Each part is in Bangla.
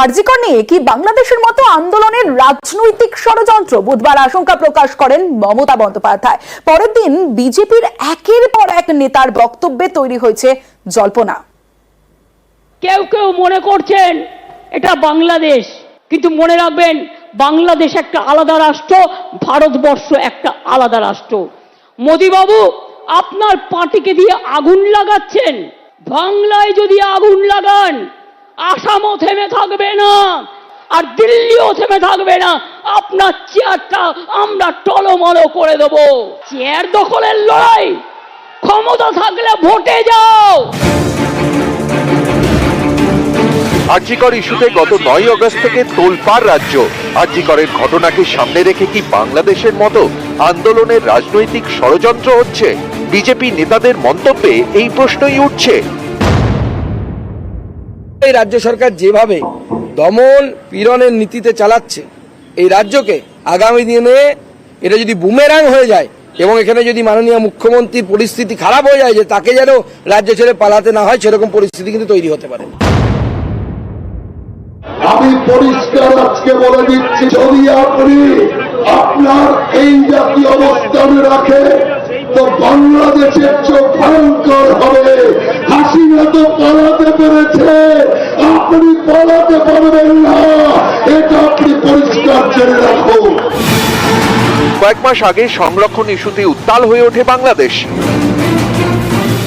আরজি কর নিয়ে কি বাংলাদেশের মতো আন্দোলনের রাজনৈতিক ষড়যন্ত্র? বুধবার আশঙ্কা প্রকাশ করেন মমতা বন্দ্যোপাধ্যায়। পরের দিন বিজেপির একের পর এক নেতার বক্তব্যে তৈরি হয়েছে জল্পনা। কেউ কেউ মনে করছেন এটা বাংলাদেশ, কিন্তু মনে রাখবেন বাংলাদেশ একটা আলাদা রাষ্ট্র, ভারতবর্ষ একটা আলাদা রাষ্ট্র। মোদি বাবু, আপনার পার্টিকে দিয়ে আগুন লাগাচ্ছেন। বাংলায় যদি আগুন লাগান, আসামও থেমে থাকবে না, আর দিল্লিও থেমে থাকবে না। আপনার চেয়ারটা আমরা টলমলো করে দেব। চেয়ার দখলের লড়াই, ক্ষমতা থাকলে ভোটে যাও। আরজি কর ইস্যুতে গত 9 আগস্ট থেকে তোলপাড় রাজ্য। আরজি করের ঘটনাকে সামনে রেখে কি বাংলাদেশের মতো আন্দোলনের রাজনৈতিক ষড়যন্ত্র হচ্ছে? বিজেপি নেতাদের মন্তব্যে এই প্রশ্নই উঠছে। এই রাজ্য সরকার যেভাবে দমন পীড়নের নীতিতে চালাচ্ছে এই রাজ্যকে, আগামী দিনে এটা যদি বুমেরাং হয়ে যায় এবং এখানে যদি মাননীয় মুখ্যমন্ত্রীর পরিস্থিতি খারাপ হয়ে যায় যে তাকে যেন রাজ্য ছেড়ে পালাতে না হয়, সেরকম পরিস্থিতি কিন্তু তৈরি হতে পারে। আমি পরিষ্কার আজকে বলে দিচ্ছি, যদি আপনি আপনার এই জাতীয় অবস্থানে রাখে তো বাংলাদেশের চোখ ভয়ঙ্কর হবে। হাসিনা তো পালাতে পেরেছে, আপনি পালাতে পারবেন না, এটা আপনি পরিষ্কার জেনে রাখুন। কয়েক মাস আগে সংরক্ষণ ইস্যুতে উত্তাল হয়ে ওঠে বাংলাদেশ।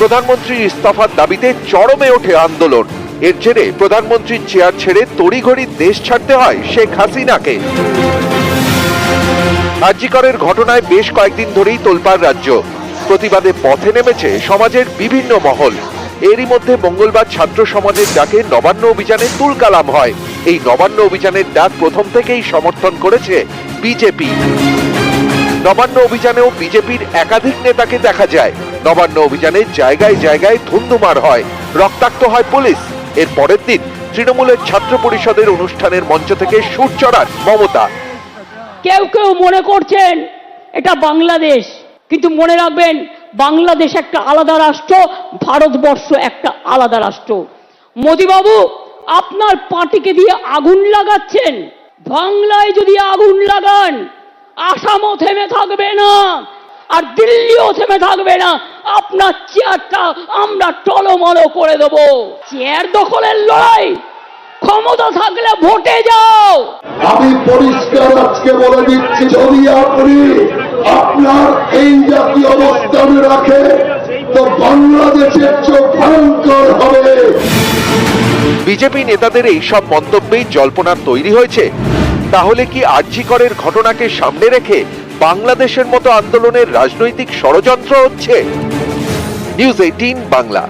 প্রধানমন্ত্রীর ইস্তফার দাবিতে চরমে ওঠে আন্দোলন। এর জেরে প্রধানমন্ত্রীর চেয়ার ছেড়ে তড়িঘড়ি দেশ ছাড়তে হয় শেখ হাসিনাকে। আরজি করের ঘটনায় বেশ কয়েকদিন ধরেই তোলপাড় রাজ্য। প্রতিবাদে পথে নেমেছে সমাজের বিভিন্ন মহল। এরই মধ্যে মঙ্গলবার ছাত্র সমাজের ডাকে নবান্ন অভিযানে তুলকালাম হয়। এই নবান্ন অভিযানের ডাক প্রথম থেকেই সমর্থন করেছে বিজেপি। নবান্ন অভিযানেও বিজেপির একাধিক নেতাকে দেখা যায়। নবান্ন অভিযানে জায়গায় জায়গায় ধুন্ধুমার হয়, রক্তাক্ত হয় পুলিশ। এর পরের দিন তৃণমূলের ছাত্র পরিষদের অনুষ্ঠানের মঞ্চ থেকে সুর চড়ান মমতা। কেউ কেউ মনে করছেন এটা বাংলাদেশ, কিন্তু মনে রাখবেন বাংলাদেশ একটা আলাদা রাষ্ট্র, ভারতবর্ষ একটা আলাদা রাষ্ট্র। মোদি বাবু, আপনার পার্টিকে দিয়ে আগুন লাগাচ্ছেন। বাংলায় যদি আগুন লাগান, আসামও থেমে থাকবে না, আর দিল্লিও থেমে থাকবে না। আপনার চেয়ারটা আমরা টলমলো করে দেব। চেয়ার দখলের লড়াই, ক্ষমতা থাকলে ভোটে যাও। আমি পরিষ্কার আজকে বলে দিচ্ছি, যদি আপনি আপনার এই জাতীয় অবস্থানে রাখে তো বাংলাদেশের চোখ ভয়ঙ্কর হবে। বিজেপি নেতাদের এই সব মন্তব্যেই জল্পনা তৈরি হয়েছে। তাহলে কি আরজি করের ঘটনাকে সামনে রেখে বাংলাদেশের মতো আন্দোলনের রাজনৈতিক ষড়যন্ত্র হচ্ছে? নিউজ 18 বাংলা।